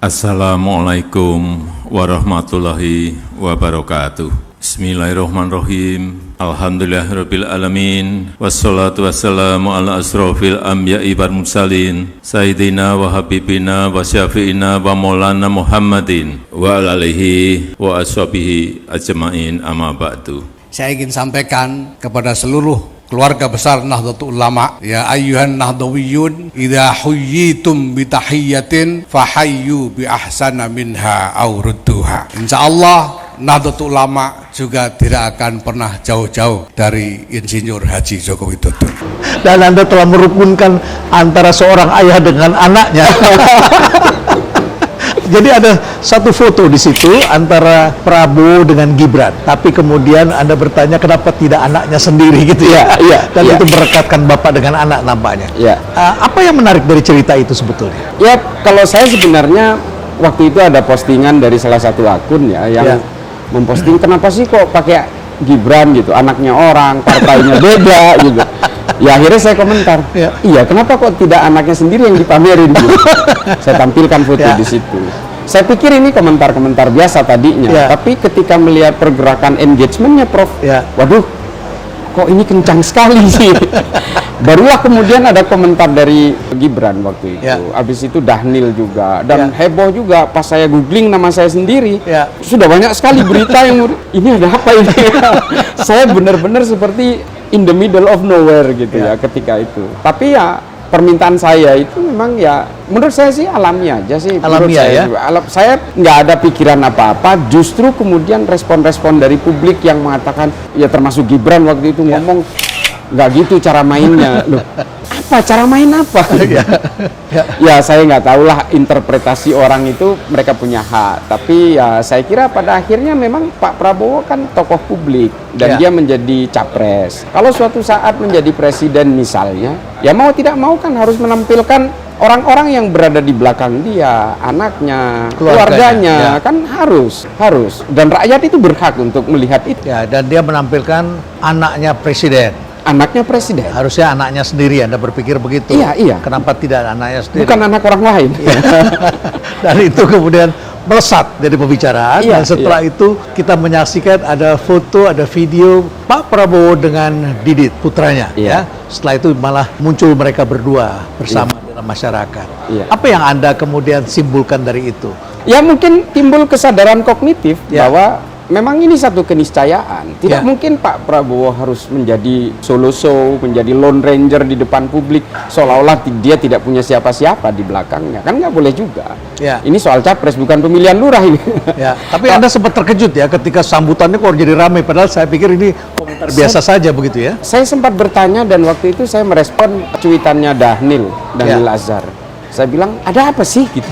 Assalamualaikum warahmatullahi wabarakatuh. Bismillahirrahmanirrahim. Alhamdulillahirabbil alamin. Wassalatu wassalamu ala asrofil anbiya'i wal mursalin sayyidina wa habibina wa syafi'ina wa maulana Muhammadin wa alihi wa ashabihi ajma'in, amma ba'du. Saya ingin sampaikan kepada seluruh keluarga besar Nahdlatul Ulama, ya ayyuhan nahdawiyun idza huyyitum bi tahiyyatin fahayyu bi ahsana minha aw rudduha. Insyaallah Nahdlatul Ulama juga tidak akan pernah jauh-jauh dari Insinyur Haji Joko Widodo. Dan Anda telah merukunkan antara seorang ayah dengan anaknya. Jadi ada satu foto di situ antara Prabowo dengan Gibran. Tapi kemudian Anda bertanya kenapa tidak anaknya sendiri gitu ya? Dan itu merekatkan bapak dengan anak nampaknya. Apa yang menarik dari cerita itu sebetulnya? Ya, kalau saya sebenarnya waktu itu ada postingan dari salah satu akun ya yang memposting kenapa sih kok pakai Gibran gitu, anaknya orang, partainya beda gitu. Ya akhirnya saya komentar, iya kenapa kok tidak anaknya sendiri yang dipamerin gitu. Saya tampilkan foto di situ. Saya pikir ini komentar-komentar biasa tadinya, tapi ketika melihat pergerakan engagementnya Prof, waduh kok ini kencang sekali sih. Barulah kemudian ada komentar dari Gibran waktu itu, habis itu Dhanil juga, dan heboh juga pas saya googling nama saya sendiri, sudah banyak sekali berita yang ini ada apa ini. Saya benar-benar seperti in the middle of nowhere gitu ya ketika itu. Tapi ya permintaan saya itu memang ya menurut saya sih alami aja sih. Alamiah ya? Saya nggak ada pikiran apa-apa, justru kemudian respon-respon dari publik yang mengatakan, ya termasuk Gibran waktu itu ngomong, nggak gitu cara mainnya. Loh, apa cara main apa? Ya saya nggak tahulah interpretasi orang itu, mereka punya hak. Tapi ya saya kira pada akhirnya memang Pak Prabowo kan tokoh publik dan dia menjadi capres. Kalau suatu saat menjadi presiden misalnya, ya mau tidak mau kan harus menampilkan orang-orang yang berada di belakang dia, anaknya, keluarganya, kan harus. Dan rakyat itu berhak untuk melihat itu. Ya, dan dia menampilkan anaknya presiden. Anaknya presiden. Harusnya anaknya sendiri, Anda berpikir begitu. Iya. Kenapa tidak anaknya sendiri? Bukan anak orang lain. Dan itu kemudian melesat dari pembicaraan. Dan setelah itu kita menyaksikan ada foto, ada video Pak Prabowo dengan Didit, putranya. Setelah itu malah muncul mereka berdua bersama dalam masyarakat. Apa yang Anda kemudian simpulkan dari itu? Ya mungkin timbul kesadaran kognitif bahwa memang ini satu keniscayaan. Tidak mungkin Pak Prabowo harus menjadi solo show, menjadi lone ranger di depan publik, seolah-olah dia tidak punya siapa-siapa di belakangnya. Kan nggak boleh juga. Ini soal capres, bukan pemilihan lurah ini. Tapi Anda sempat terkejut ya ketika sambutannya kok jadi ramai, padahal saya pikir ini komentar biasa saja begitu ya. Saya sempat bertanya dan waktu itu saya merespon cuitannya Dhanil Azhar. Saya bilang, ada apa sih gitu?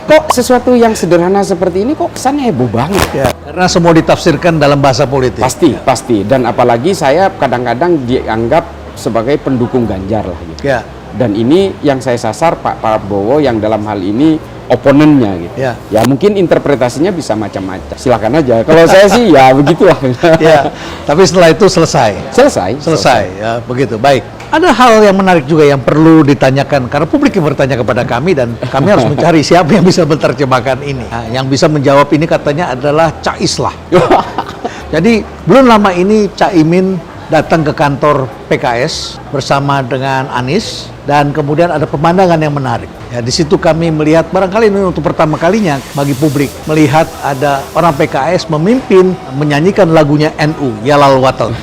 Kok sesuatu yang sederhana seperti ini kok kesannya heboh banget? Karena semua ditafsirkan dalam bahasa politik. Pasti. Dan apalagi saya kadang-kadang dianggap sebagai pendukung Ganjar lah gitu. Dan ini yang saya sasar Pak Prabowo yang dalam hal ini oponennya gitu. Ya mungkin interpretasinya bisa macam-macam. Silakan aja. Kalau saya sih ya begitulah. Tapi setelah itu selesai. Ya, begitu. Baik. Ada hal yang menarik juga yang perlu ditanyakan karena publik yang bertanya kepada kami dan kami harus mencari siapa yang bisa menerjemahkan ini. Yang bisa menjawab ini katanya adalah Cak Islah. Jadi belum lama ini Cak Imin datang ke kantor PKS bersama dengan Anies dan kemudian ada pemandangan yang menarik. Ya, di situ kami melihat barangkali ini untuk pertama kalinya bagi publik melihat ada orang PKS memimpin menyanyikan lagunya NU, Yalal Watal.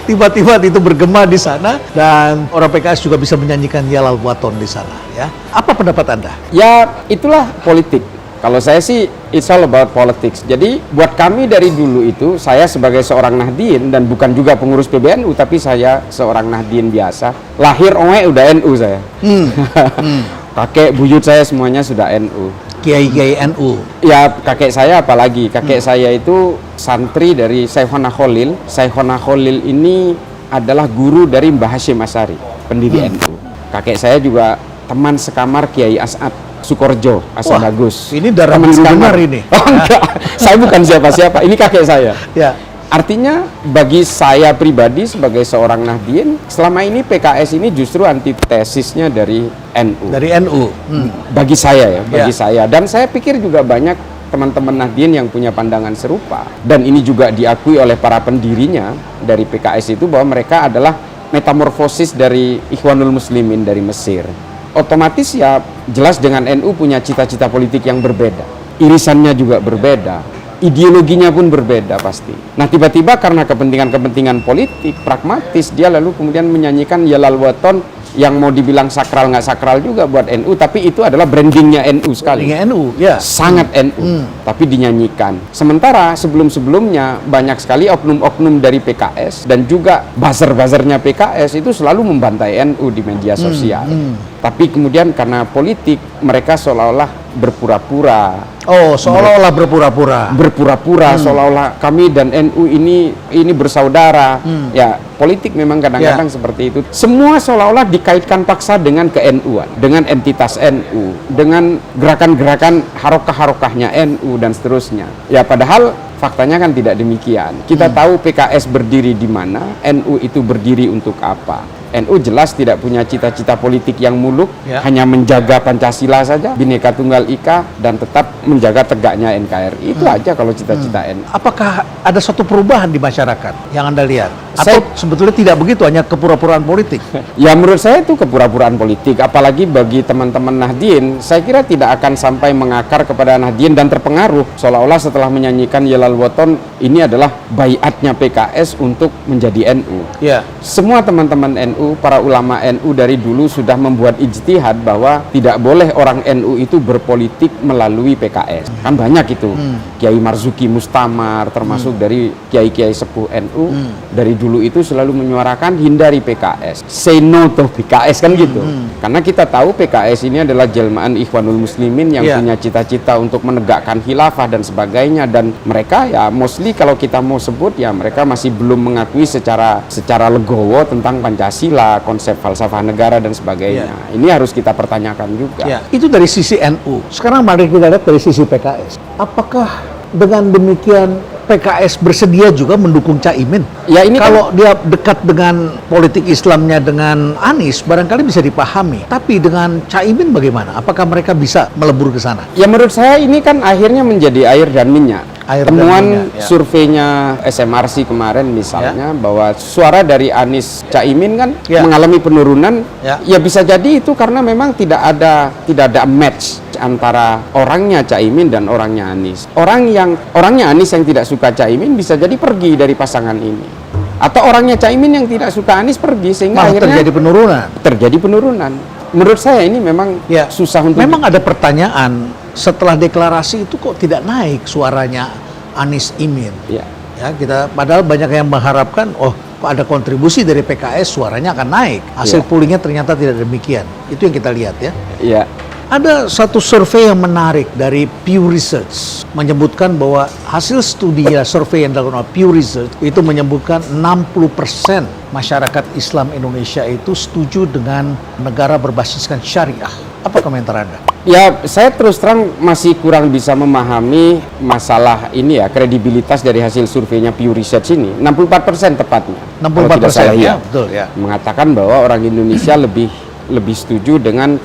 Tiba-tiba itu bergema di sana dan orang PKS juga bisa menyanyikan Yalal Waton di sana. Ya, apa pendapat Anda? Ya itulah politik. Kalau saya sih, it's all about politics. Jadi buat kami dari dulu itu, saya sebagai seorang Nahdien dan bukan juga pengurus PBNU, tapi saya seorang Nahdien biasa. Lahir udah NU saya. Kakek buyut saya semuanya sudah NU. Kiai-kiai NU. Ya kakek saya apalagi. Kakek saya itu santri dari Syekhona Khalil. Syekhona Khalil ini adalah guru dari Mbah Hashim Asy'ari, pendiri NU. Kakek saya juga teman sekamar Kiai As'ad Sukorjo, Asadagus. Ini darah biru benar ini. Oh, enggak, saya bukan siapa-siapa, ini kakek saya. Artinya bagi saya pribadi sebagai seorang Nahdien, selama ini PKS ini justru antitesisnya dari NU. Dari NU. Bagi saya ya, bagi Ya. saya. Dan saya pikir juga banyak teman-teman Nahdien yang punya pandangan serupa. Dan ini juga diakui oleh para pendirinya dari PKS itu bahwa mereka adalah metamorfosis dari Ikhwanul Muslimin dari Mesir. Otomatis ya jelas dengan NU punya cita-cita politik yang berbeda. Irisannya juga berbeda. Ideologinya pun berbeda pasti. Nah tiba-tiba karena kepentingan-kepentingan politik, pragmatis, dia lalu kemudian menyanyikan Yalal Waton yang mau dibilang sakral nggak sakral juga buat NU, tapi itu adalah brandingnya NU sekali. Dengan NU, ya. Sangat NU, tapi dinyanyikan. Sementara sebelum-sebelumnya banyak sekali oknum-oknum dari PKS dan juga buzzer-buzzernya PKS itu selalu membantai NU di media sosial. Tapi kemudian karena politik mereka seolah-olah berpura-pura. Oh, seolah-olah berpura-pura. Seolah-olah kami dan NU ini bersaudara. Ya, politik memang kadang-kadang seperti itu. Semua seolah-olah dikaitkan paksa dengan ke-NU-an, dengan entitas NU, dengan gerakan-gerakan harokah-harokahnya NU dan seterusnya. Ya, padahal faktanya kan tidak demikian. Kita tahu PKS berdiri di mana, NU itu berdiri untuk apa. NU jelas tidak punya cita-cita politik yang muluk, hanya menjaga Pancasila saja, Bhinneka Tunggal Ika, dan tetap menjaga tegaknya NKRI. Itu aja kalau cita-cita NU. Apakah ada suatu perubahan di masyarakat yang Anda lihat? Saya- Atau sebetulnya tidak begitu, hanya kepura-puraan politik? Ya menurut saya itu kepura-puraan politik, apalagi bagi teman-teman Nahdien, saya kira tidak akan sampai mengakar kepada Nahdien dan terpengaruh, seolah-olah setelah menyanyikan Yalal Waton, ini adalah baiatnya PKS untuk menjadi NU. Ya. Semua teman-teman NU, para ulama NU dari dulu sudah membuat ijtihad bahwa tidak boleh orang NU itu berpolitik melalui PKS. Kan banyak itu. Kiai Marzuki Mustamar, termasuk dari kiai-kiai sepuh NU, dari dulu itu selalu menyuarakan hindari PKS. Say no to PKS kan gitu. Karena kita tahu PKS ini adalah jelmaan Ikhwanul Muslimin yang punya cita-cita untuk menegakkan khilafah dan sebagainya, dan mereka ya mostly kalau kita mau sebut ya mereka masih belum mengakui secara legowo tentang Pancasila, konsep falsafah negara dan sebagainya. Ini harus kita pertanyakan juga. Ya, itu dari sisi NU. Sekarang mari kita lihat dari sisi PKS. Apakah dengan demikian PKS bersedia juga mendukung Caimin? Ya, ini kalau dia dekat dengan politik Islamnya dengan Anies, barangkali bisa dipahami. Tapi dengan Caimin bagaimana? Apakah mereka bisa melebur ke sana? Ya menurut saya ini kan akhirnya menjadi air dan minyak. Air dan Temuan minyak, ya. surveinya SMRC kemarin misalnya bahwa suara dari Anies Caimin kan Ya. mengalami penurunan. Ya. Ya bisa jadi itu karena memang tidak ada match antara orangnya Caimin dan orangnya Anies. Orangnya Anies yang tidak suka Caimin bisa jadi pergi dari pasangan ini. Atau orangnya Caimin yang tidak suka Anies pergi sehingga Malah akhirnya terjadi penurunan. Menurut saya ini memang susah untuk Memang ada pertanyaan setelah deklarasi itu kok tidak naik suaranya Anies Imin. Ya. Ya, padahal banyak yang mengharapkan kok ada kontribusi dari PKS suaranya akan naik. Hasil pollingnya ternyata tidak demikian. Itu yang kita lihat ya. Ya. Ada satu survei yang menarik dari Pew Research menyebutkan bahwa hasil studi survei yang dilakukan oleh Pew Research itu menyebutkan 60% masyarakat Islam Indonesia itu setuju dengan negara berbasiskan syariah. Apa komentar Anda? Ya, saya terus terang masih kurang bisa memahami masalah ini ya, kredibilitas dari hasil surveinya Pew Research ini. 64% tepatnya. 64% ya, betul ya. Mengatakan bahwa orang Indonesia lebih setuju dengan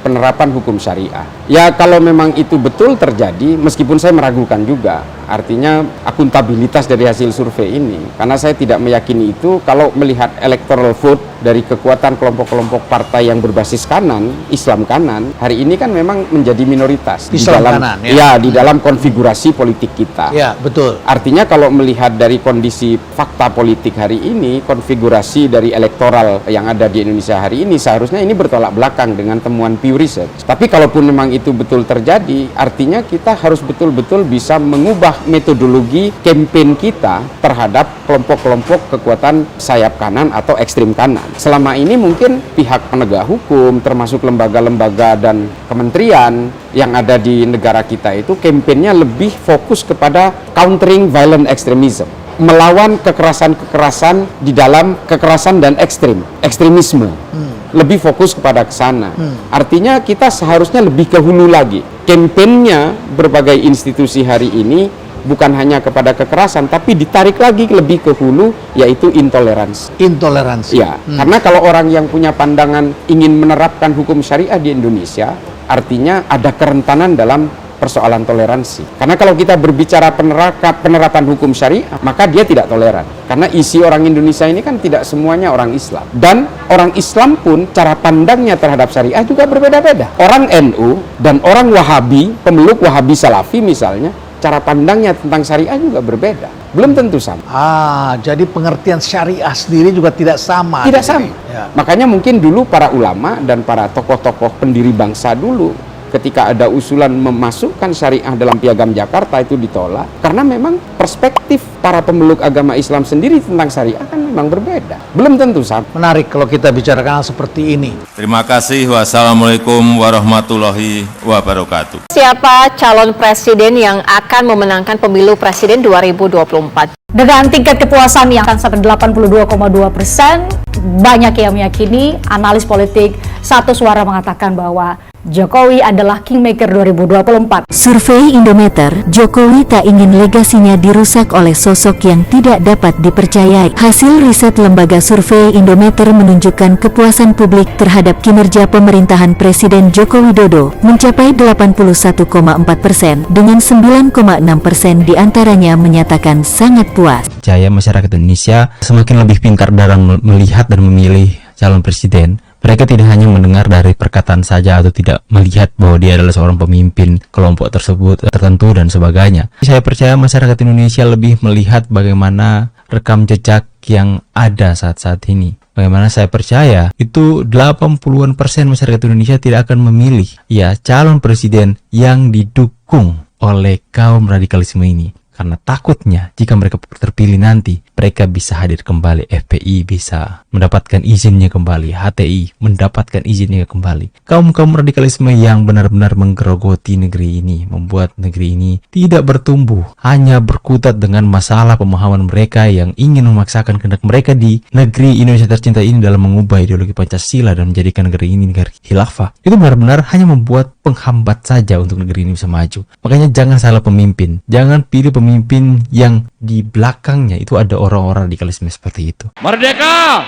penerapan hukum syariah. Ya kalau memang itu betul terjadi, meskipun saya meragukan juga, artinya akuntabilitas dari hasil survei ini, karena saya tidak meyakini itu. Kalau melihat electoral vote dari kekuatan kelompok-kelompok partai yang berbasis kanan, Islam kanan, hari ini kan memang menjadi minoritas Islam di dalam kanan, di dalam konfigurasi politik kita. Ya, betul. Artinya kalau melihat dari kondisi fakta politik hari ini, konfigurasi dari elektoral yang ada di Indonesia hari ini, seharusnya ini bertolak belakang dengan temuan Pew Research. Tapi kalaupun memang itu betul terjadi, artinya kita harus betul-betul bisa mengubah metodologi campaign kita terhadap kelompok-kelompok kekuatan sayap kanan atau ekstrim kanan. Selama ini mungkin pihak penegak hukum, termasuk lembaga-lembaga dan kementerian yang ada di negara kita itu kampanyenya lebih fokus kepada countering violent extremism, melawan kekerasan-kekerasan di dalam kekerasan dan ekstremisme. Lebih fokus kepada ke sana. Artinya kita seharusnya lebih ke hulu lagi. Kampanyenya berbagai institusi hari ini bukan hanya kepada kekerasan, tapi ditarik lagi lebih ke hulu, yaitu intoleransi. Intoleransi. Ya, karena kalau orang yang punya pandangan ingin menerapkan hukum syariah di Indonesia, artinya ada kerentanan dalam persoalan toleransi. Karena kalau kita berbicara penerapan hukum syariah, maka dia tidak toleran. Karena isi orang Indonesia ini kan tidak semuanya orang Islam. Dan orang Islam pun cara pandangnya terhadap syariah juga berbeda-beda. Orang NU dan orang Wahabi, pemeluk Wahabi Salafi misalnya, cara pandangnya tentang syariah juga berbeda. Belum tentu sama. Jadi pengertian syariah sendiri juga tidak sama. Tidak sama. Ya. Makanya mungkin dulu para ulama dan para tokoh-tokoh pendiri bangsa dulu, ketika ada usulan memasukkan syariah dalam Piagam Jakarta, itu ditolak karena memang perspektif para pemeluk agama Islam sendiri tentang syariah kan memang berbeda, belum tentu sama. Menarik kalau kita bicarakan hal seperti ini. Terima kasih. Wassalamualaikum warahmatullahi wabarakatuh. Siapa calon presiden yang akan memenangkan pemilu presiden 2024? Dengan tingkat kepuasan yang akan sampai 82,2%, banyak yang meyakini, analis politik satu suara mengatakan bahwa Jokowi adalah Kingmaker 2024. Survei Indometer, Jokowi tak ingin legasinya dirusak oleh sosok yang tidak dapat dipercayai. Hasil riset lembaga survei Indometer menunjukkan kepuasan publik terhadap kinerja pemerintahan Presiden Joko Widodo mencapai 81,4%, dengan 9,6% diantaranya menyatakan sangat puas. Percaya masyarakat Indonesia semakin lebih pintar dalam melihat dan memilih calon presiden. Mereka tidak hanya mendengar dari perkataan saja atau tidak melihat bahwa dia adalah seorang pemimpin kelompok tersebut tertentu dan sebagainya. Saya percaya masyarakat Indonesia lebih melihat bagaimana rekam jejak yang ada saat-saat ini. Bagaimana saya percaya itu 80% masyarakat Indonesia tidak akan memilih calon presiden yang didukung oleh kaum radikalisme ini. Karena takutnya jika mereka terpilih nanti, mereka bisa hadir kembali, FPI bisa mendapatkan izinnya kembali, HTI mendapatkan izinnya kembali. Kaum-kaum radikalisme yang benar-benar menggerogoti negeri ini, membuat negeri ini tidak bertumbuh, hanya berkutat dengan masalah pemahaman mereka yang ingin memaksakan kehendak mereka di negeri Indonesia tercinta ini dalam mengubah ideologi Pancasila dan menjadikan negeri ini negara khilafah. Itu benar-benar hanya membuat penghambat saja untuk negeri ini bisa maju. Makanya jangan salah pemimpin, jangan pilih pemimpin yang di belakangnya itu ada orang-orang radikalisme seperti itu. Merdeka!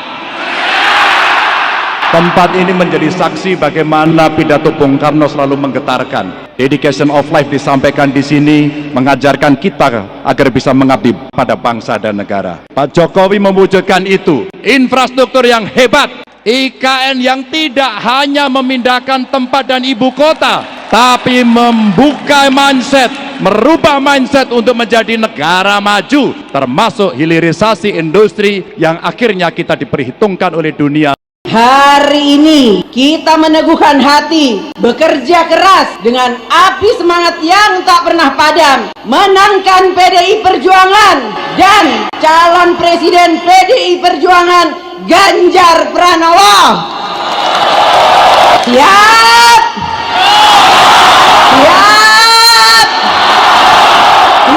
Tempat ini menjadi saksi bagaimana pidato Bung Karno selalu menggetarkan. Dedication of life disampaikan di sini, mengajarkan kita agar bisa mengabdi pada bangsa dan negara. Pak Jokowi mewujudkan itu. Infrastruktur yang hebat, IKN yang tidak hanya memindahkan tempat dan ibu kota, tapi membuka mindset, merubah mindset untuk menjadi negara maju, termasuk hilirisasi industri yang akhirnya kita diperhitungkan oleh dunia. Hari ini kita meneguhkan hati, bekerja keras dengan api semangat yang tak pernah padam, menangkan PDI Perjuangan dan calon presiden PDI Perjuangan Ganjar Pranowo. Siap! Siap!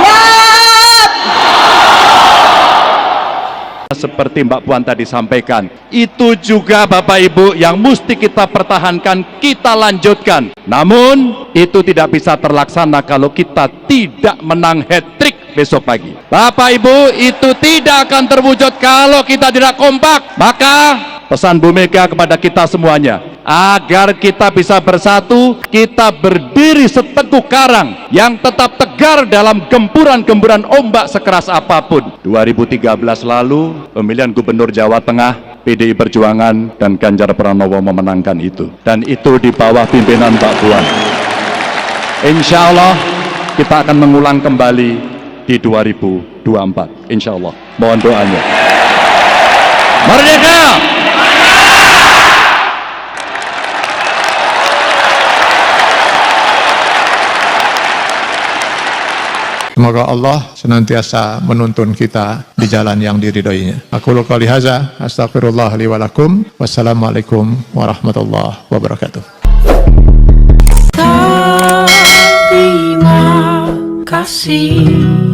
Siap! Seperti Mbak Puan tadi sampaikan, itu juga Bapak Ibu yang mesti kita pertahankan, kita lanjutkan. Namun itu tidak bisa terlaksana kalau kita tidak menang hat-trick besok pagi. Bapak Ibu, itu tidak akan terwujud kalau kita tidak kompak. Maka pesan Bu Mega kepada kita semuanya, agar kita bisa bersatu, kita berdiri seteguh karang yang tetap tegar dalam gempuran-gempuran ombak sekeras apapun. 2013 lalu, pemilihan Gubernur Jawa Tengah, PDI Perjuangan dan Ganjar Pranowo memenangkan itu. Dan itu di bawah pimpinan Pak Puan. Insya Allah kita akan mengulang kembali di 2024. Insya Allah. Mohon doanya. Merdeka! Semoga Allah senantiasa menuntun kita di jalan yang diridhoinya. Aku qouli hadza, astaghfirullah li wa lakum. Wassalamualaikum warahmatullahi wabarakatuh. Terima kasih.